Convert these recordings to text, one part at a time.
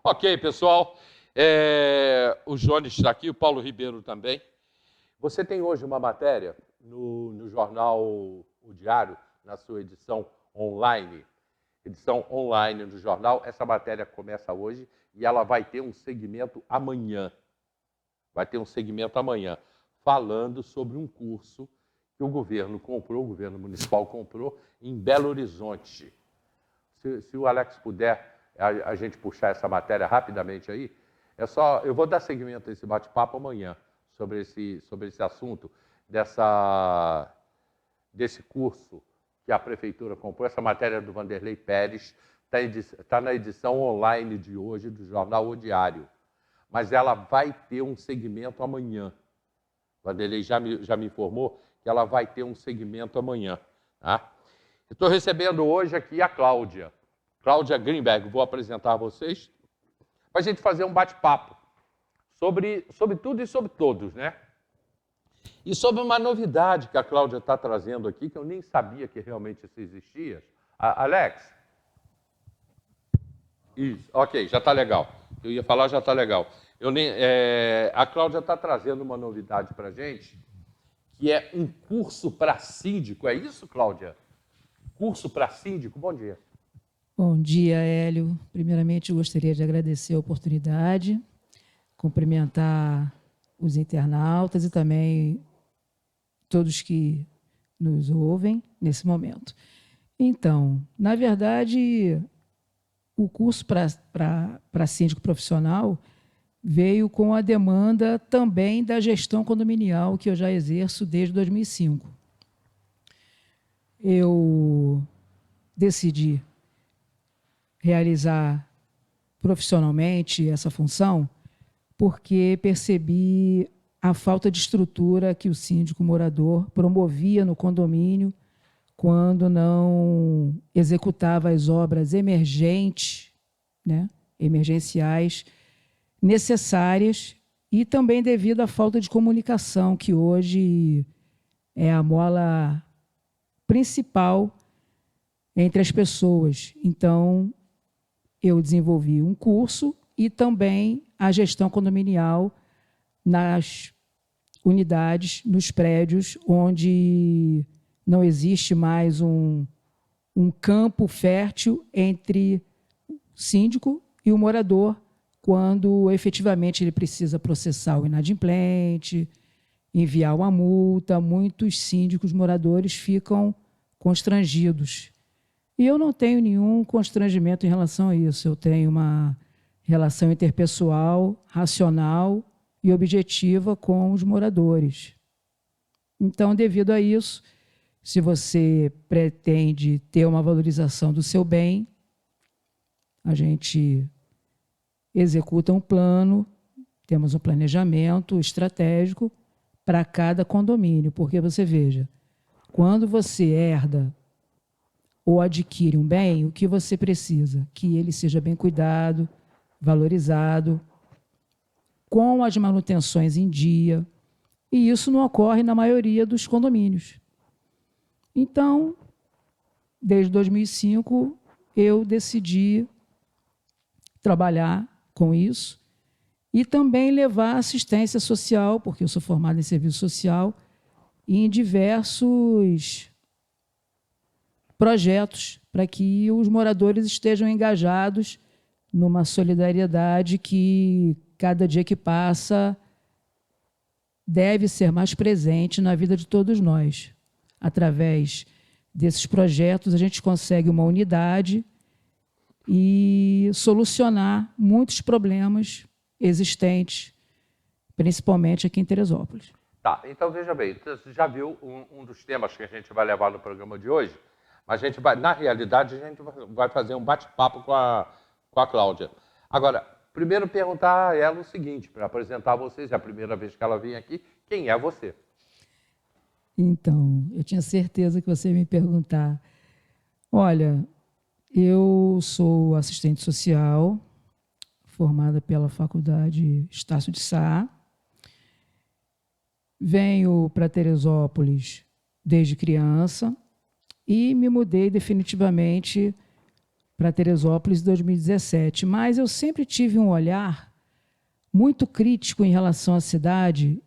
Ok, pessoal. O Jones está aqui, o Paulo Ribeiro também. Você tem hoje uma matéria no jornal O Diário, na sua edição online do jornal. Essa matéria começa hoje e ela vai ter um segmento amanhã. Falando sobre um curso que o governo municipal comprou em Belo Horizonte. Se o Alex puder, a gente puxar essa matéria rapidamente aí, eu vou dar seguimento a esse bate-papo amanhã sobre esse assunto, desse curso que a prefeitura comprou. Essa matéria do Vanderlei Pérez está na edição online de hoje do jornal O Diário, mas ela vai ter um segmento amanhã. O Vanderlei já me informou que ela vai ter um segmento amanhã. Tá? Estou recebendo hoje aqui a Cláudia Greenberg. Vou apresentar a vocês para a gente fazer um bate-papo sobre tudo e sobre todos, né? E sobre uma novidade que a Cláudia está trazendo aqui, que eu nem sabia que realmente isso existia. Alex? Isso, ok, já está legal. Eu ia falar, já está legal. A Cláudia está trazendo uma novidade para a gente, que é um curso para síndico. É isso, Cláudia? Curso para síndico? Bom dia. Bom dia, Hélio. Primeiramente, eu gostaria de agradecer a oportunidade, cumprimentar os internautas e também todos que nos ouvem nesse momento. Então, na verdade, o curso para síndico profissional veio com a demanda também da gestão condominial, que eu já exerço desde 2005. Eu decidi realizar profissionalmente essa função porque percebi a falta de estrutura que o síndico morador promovia no condomínio quando não executava as obras emergentes, né, emergenciais, necessárias, e também devido à falta de comunicação, que hoje é a mola principal entre as pessoas. Então, eu desenvolvi um curso e também a gestão condominial nas unidades, nos prédios, onde não existe mais um campo fértil entre o síndico e o morador, quando efetivamente ele precisa processar o inadimplente, enviar uma multa. Muitos síndicos moradores ficam constrangidos. E eu não tenho nenhum constrangimento em relação a isso. Eu tenho uma relação interpessoal, racional e objetiva com os moradores. Então, devido a isso, se você pretende ter uma valorização do seu bem, a gente executa um plano, temos um planejamento estratégico para cada condomínio, porque você veja, quando você herda ou adquire um bem, o que você precisa? Que ele seja bem cuidado, valorizado, com as manutenções em dia, e isso não ocorre na maioria dos condomínios. Então, desde 2005, eu decidi trabalhar com isso e também levar assistência social, porque eu sou formada em serviço social, e em diversos projetos para que os moradores estejam engajados numa solidariedade que, cada dia que passa, deve ser mais presente na vida de todos nós. Através desses projetos, a gente consegue uma unidade e solucionar muitos problemas existentes, principalmente aqui em Teresópolis. Tá, então veja bem, você já viu um dos temas que a gente vai levar no programa de hoje, mas na realidade, a gente vai fazer um bate-papo com a Cláudia. Agora, primeiro perguntar a ela o seguinte, para apresentar a vocês, é a primeira vez que ela vem aqui, quem é você? Então, eu tinha certeza que você ia me perguntar. Olha, eu sou assistente social, formada pela Faculdade Estácio de Sá. Venho para Teresópolis desde criança e me mudei definitivamente para Teresópolis em 2017, mas eu sempre tive um olhar muito crítico em relação à cidade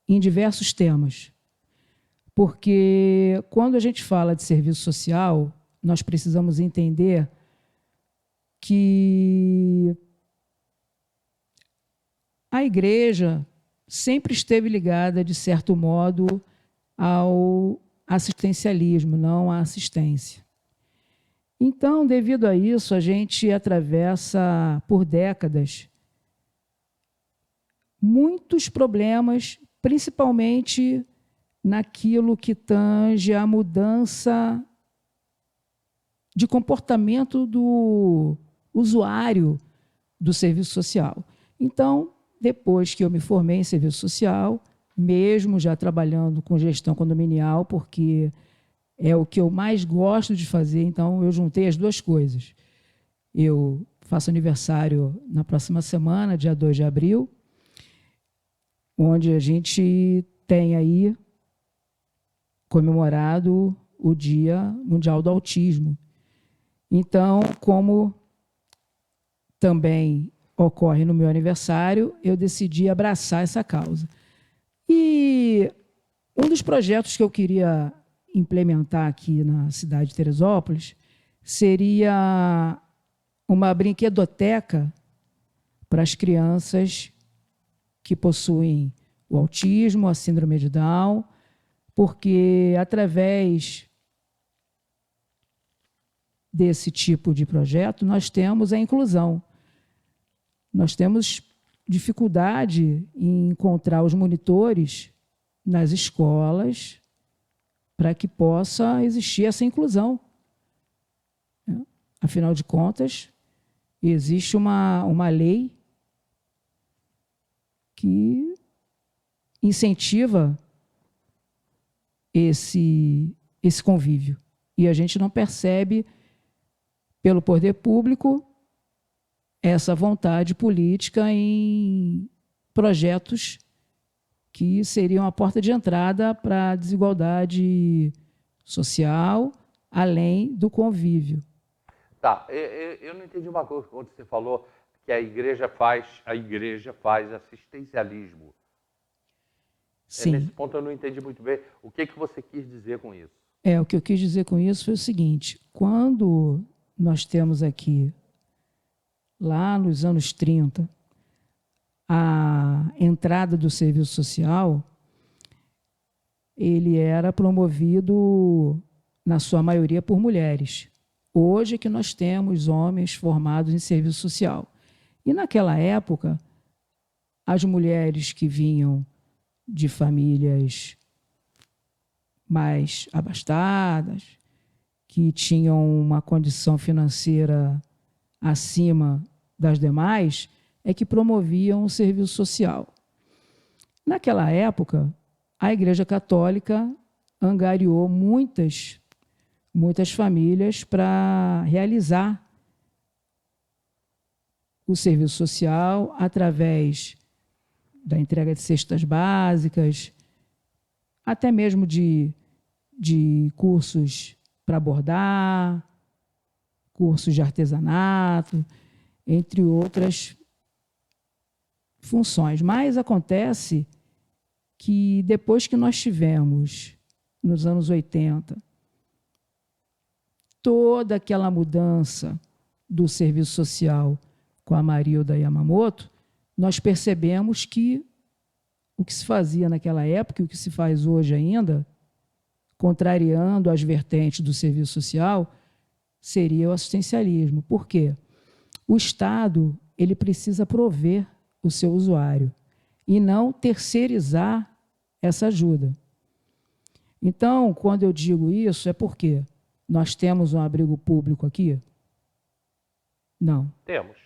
em diversos temas. Porque quando a gente fala de serviço social, nós precisamos entender que a igreja sempre esteve ligada, de certo modo, ao assistencialismo, não à assistência. Então, devido a isso, a gente atravessa por décadas muitos problemas, principalmente naquilo que tange a mudança de comportamento do usuário do serviço social. Então, depois que eu me formei em serviço social, mesmo já trabalhando com gestão condominial, porque é o que eu mais gosto de fazer, então eu juntei as duas coisas. Eu faço aniversário na próxima semana, dia 2 de abril, onde a gente tem aí comemorado o Dia Mundial do Autismo. Então, como também ocorre no meu aniversário, eu decidi abraçar essa causa. E um dos projetos que eu queria implementar aqui na cidade de Teresópolis seria uma brinquedoteca para as crianças que possuem o autismo, a síndrome de Down, porque através desse tipo de projeto nós temos a inclusão. Nós temos dificuldade em encontrar os monitores nas escolas para que possa existir essa inclusão. Afinal de contas, existe uma lei que incentiva esse convívio. E a gente não percebe, pelo poder público, essa vontade política em projetos que seriam a porta de entrada para a desigualdade social, além do convívio. Tá, eu não entendi uma coisa quando você falou que a igreja faz assistencialismo. Sim. Nesse ponto eu não entendi muito bem. O que você quis dizer com isso? O que eu quis dizer com isso foi o seguinte: quando nós temos aqui, lá nos anos 30, a entrada do serviço social, ele era promovido, na sua maioria, por mulheres. Hoje é que nós temos homens formados em serviço social. E naquela época, as mulheres que vinham de famílias mais abastadas, que tinham uma condição financeira acima das demais, é que promoviam o serviço social. Naquela época, a Igreja Católica angariou muitas famílias para realizar o serviço social através da entrega de cestas básicas, até mesmo de cursos para bordar, cursos de artesanato, entre outras funções. Mas acontece que depois que nós tivemos, nos anos 80, toda aquela mudança do serviço social com a Marilda Yamamoto, nós percebemos que o que se fazia naquela época e o que se faz hoje ainda, contrariando as vertentes do serviço social, seria o assistencialismo. Por quê? O Estado ele precisa prover o seu usuário e não terceirizar essa ajuda. Então, quando eu digo isso, é porque nós temos um abrigo público aqui? Não. Temos.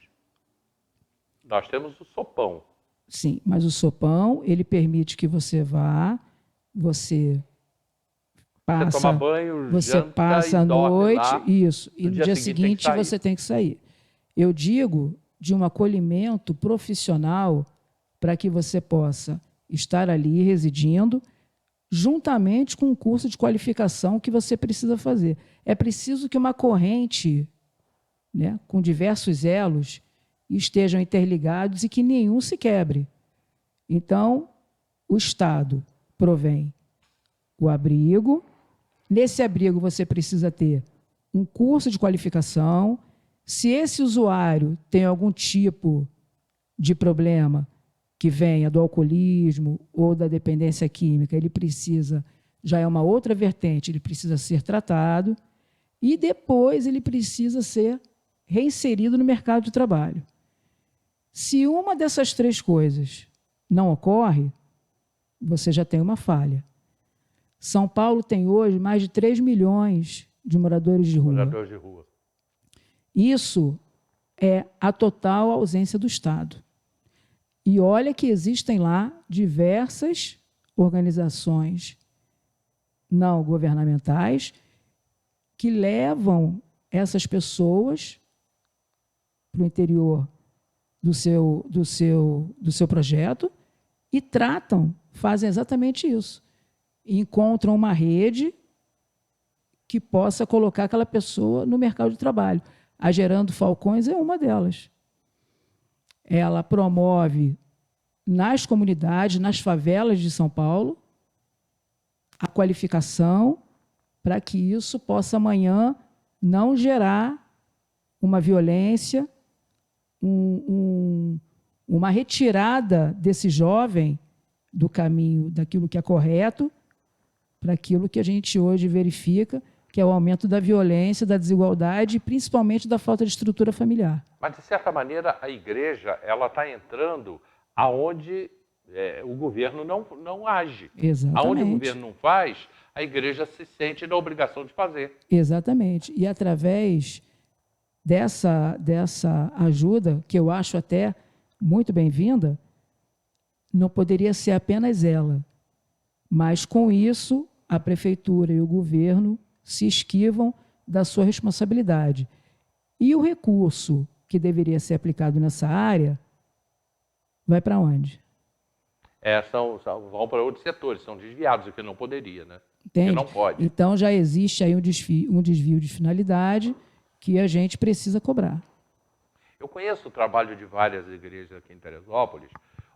Nós temos o sopão. Sim, mas o sopão, ele permite que você vá, você toma banho, você janta passa a e dorme noite, lá. isso, e no dia seguinte você tem que sair. Eu digo de um acolhimento profissional para que você possa estar ali residindo, juntamente com um curso de qualificação que você precisa fazer. É preciso que uma corrente né, com diversos elos, estejam interligados e que nenhum se quebre. Então, o Estado provém o abrigo. Nesse abrigo, você precisa ter um curso de qualificação. Se esse usuário tem algum tipo de problema que venha do alcoolismo ou da dependência química, ele precisa, já é uma outra vertente, ele precisa ser tratado e depois ele precisa ser reinserido no mercado de trabalho. Se uma dessas três coisas não ocorre, você já tem uma falha. São Paulo tem hoje mais de 3 milhões de moradores de rua. Moradores de rua. Isso é a total ausência do Estado. E olha que existem lá diversas organizações não governamentais que levam essas pessoas para o interior do seu projeto e tratam, fazem exatamente isso. Encontram uma rede que possa colocar aquela pessoa no mercado de trabalho. A Gerando Falcões é uma delas. Ela promove nas comunidades, nas favelas de São Paulo, a qualificação para que isso possa amanhã não gerar uma violência, uma retirada desse jovem do caminho daquilo que é correto para aquilo que a gente hoje verifica, que é o aumento da violência, da desigualdade e principalmente da falta de estrutura familiar. Mas, de certa maneira, a igreja está entrando aonde o governo não age. Exatamente. Aonde o governo não faz, a igreja se sente na obrigação de fazer. Exatamente. E através dessa ajuda, que eu acho até muito bem-vinda, não poderia ser apenas ela. Mas, com isso, a prefeitura e o governo se esquivam da sua responsabilidade. E o recurso que deveria ser aplicado nessa área vai para onde? Vão para outros setores, são desviados, o que não poderia, né? Entende? Que não pode. Então já existe aí um desvio de finalidade que a gente precisa cobrar. Eu conheço o trabalho de várias igrejas aqui em Teresópolis.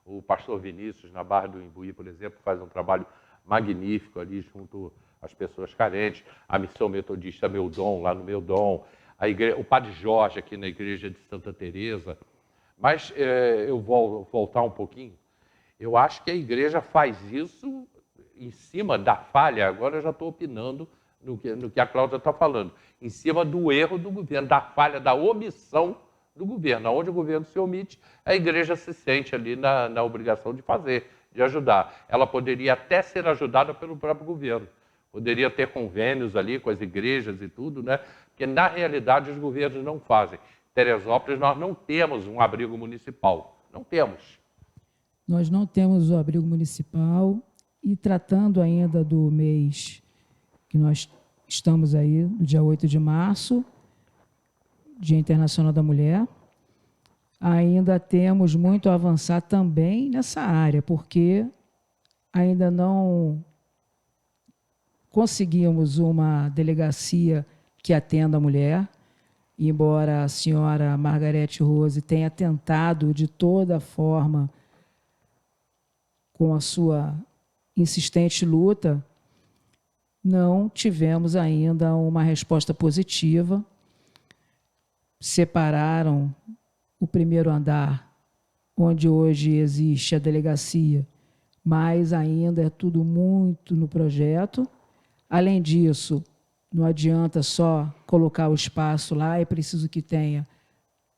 O pastor Vinícius, na Barra do Imbuí, por exemplo, faz um trabalho magnífico ali junto às pessoas carentes. A Missão Metodista Meu Dom, lá no Meu Dom. O Padre Jorge, aqui na Igreja de Santa Teresa. Mas eu vou voltar um pouquinho. Eu acho que a igreja faz isso em cima da falha. Agora eu já estou opinando no que a Cláudia está falando. Em cima do erro do governo, da falha, da omissão do governo. Onde o governo se omite, a igreja se sente ali na obrigação de fazer, de ajudar. Ela poderia até ser ajudada pelo próprio governo. Poderia ter convênios ali com as igrejas e tudo, né? Porque, na realidade, os governos não fazem. Em Teresópolis, nós não temos um abrigo municipal. Não temos. Nós não temos o abrigo municipal e tratando ainda do mês que nós estamos aí, no dia 8 de março, Dia Internacional da Mulher, ainda temos muito a avançar também nessa área, porque ainda não conseguimos uma delegacia que atenda a mulher, embora a senhora Margarete Rose tenha tentado de toda forma, com a sua insistente luta, não tivemos ainda uma resposta positiva. Separaram o primeiro andar, onde hoje existe a delegacia, mas ainda é tudo muito no projeto. Além disso, não adianta só colocar o espaço lá, é preciso que tenha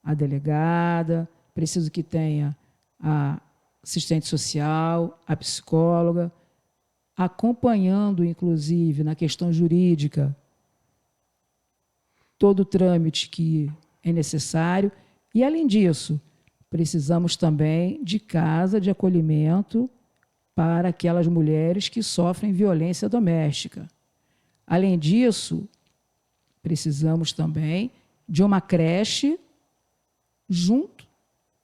a delegada, preciso que tenha a assistente social, a psicóloga, acompanhando, inclusive, na questão jurídica, todo o trâmite que é necessário. E, além disso, precisamos também de casa de acolhimento para aquelas mulheres que sofrem violência doméstica. Além disso, precisamos também de uma creche junto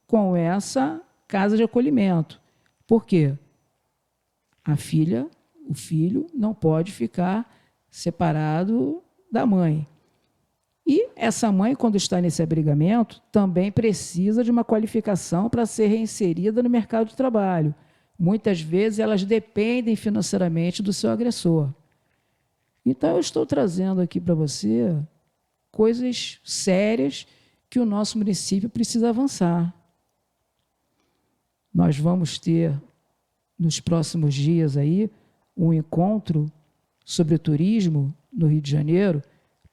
com essa casa de acolhimento. Por quê? A filha, o filho, não pode ficar separado da mãe. E essa mãe, quando está nesse abrigamento, também precisa de uma qualificação para ser reinserida no mercado de trabalho. Muitas vezes elas dependem financeiramente do seu agressor. Então, eu estou trazendo aqui para você coisas sérias que o nosso município precisa avançar. Nós vamos ter, nos próximos dias, aí, um encontro sobre turismo no Rio de Janeiro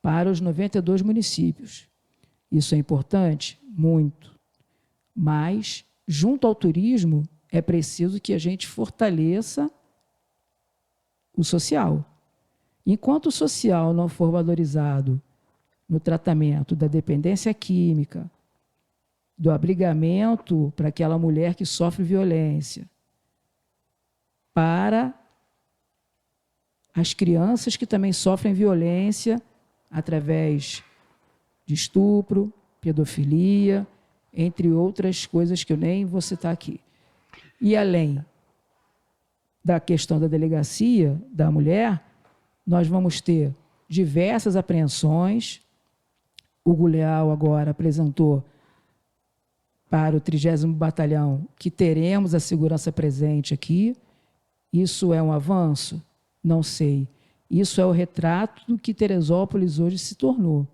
para os 92 municípios. Isso é importante? Muito. Mas, junto ao turismo, é preciso que a gente fortaleça o social. Enquanto o social não for valorizado no tratamento da dependência química, do abrigamento para aquela mulher que sofre violência, para as crianças que também sofrem violência através de estupro, pedofilia, entre outras coisas que eu nem vou citar aqui. E além da questão da delegacia da mulher, nós vamos ter diversas apreensões. O Guleal agora apresentou para o 30º Batalhão que teremos a segurança presente aqui. Isso é um avanço? Não sei. Isso é o retrato do que Teresópolis hoje se tornou.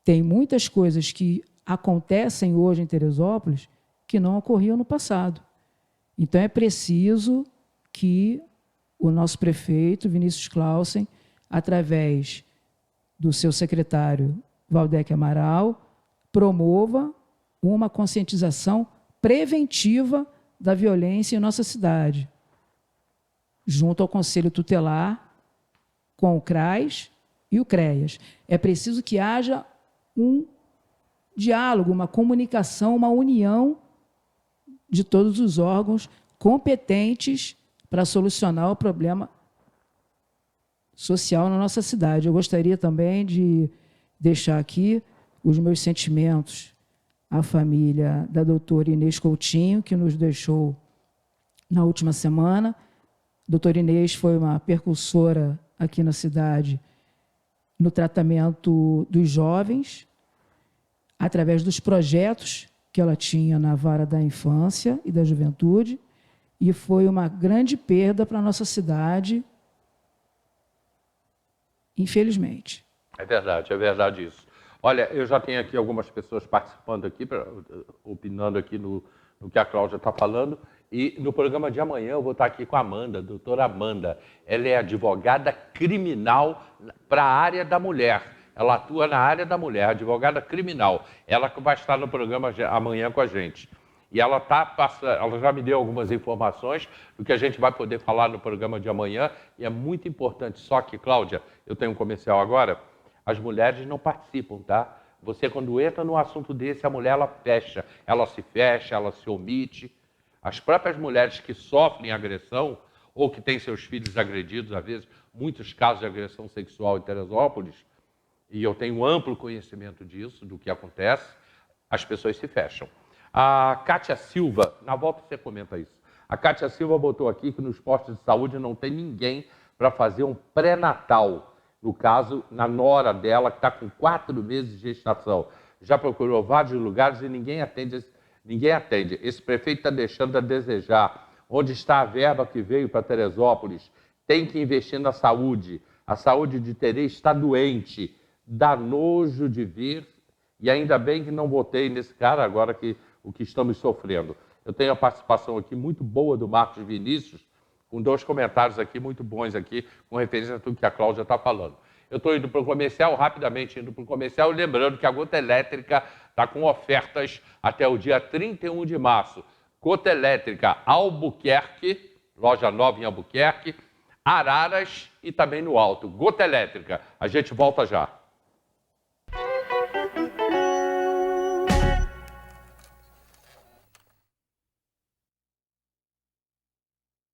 Tem muitas coisas que acontecem hoje em Teresópolis que não ocorriam no passado. Então, é preciso que o nosso prefeito, Vinícius Clausen, através do seu secretário, Valdec Amaral, promova uma conscientização preventiva da violência em nossa cidade, junto ao Conselho Tutelar, com o CRAS e o CREAS. É preciso que haja um diálogo, uma comunicação, uma união de todos os órgãos competentes para solucionar o problema social na nossa cidade. Eu gostaria também de deixar aqui os meus sentimentos à família da doutora Inês Coutinho, que nos deixou na última semana. A doutora Inês foi uma percursora aqui na cidade no tratamento dos jovens, através dos projetos que ela tinha na vara da infância e da juventude, e foi uma grande perda para a nossa cidade, infelizmente. É verdade isso. Olha, eu já tenho aqui algumas pessoas participando aqui, opinando aqui no que a Cláudia está falando, e no programa de amanhã eu vou estar aqui com a Amanda, a doutora Amanda. Ela é advogada criminal para a área da mulher. Ela atua na área da mulher, advogada criminal. Ela que vai estar no programa amanhã com a gente. E ela já me deu algumas informações do que a gente vai poder falar no programa de amanhã, e é muito importante. Só que, Cláudia, eu tenho um comercial agora, as mulheres não participam, tá? Você, quando entra num assunto desse, a mulher, ela se fecha, ela se omite. As próprias mulheres que sofrem agressão, ou que têm seus filhos agredidos, às vezes, muitos casos de agressão sexual em Teresópolis, e eu tenho amplo conhecimento disso, do que acontece, as pessoas se fecham. A Kátia Silva, na volta você comenta isso. A Kátia Silva botou aqui que nos postos de saúde não tem ninguém para fazer um pré-natal. No caso, na nora dela, que está com 4 meses de gestação. Já procurou vários lugares e ninguém atende. Esse prefeito está deixando a desejar. Onde está a verba que veio para Teresópolis? Tem que investir na saúde. A saúde de Terê está doente. Dá nojo de ver. E ainda bem que não votei nesse cara agora o que estamos sofrendo. Eu tenho a participação aqui muito boa do Marcos Vinícius, com 2 comentários aqui muito bons aqui, com referência a tudo que a Cláudia está falando. Eu estou indo para o comercial, rapidamente indo para o comercial, lembrando que a Gota Elétrica está com ofertas até o dia 31 de março. Gota Elétrica Albuquerque, loja nova em Albuquerque, Araras e também no Alto. Gota Elétrica. A gente volta já.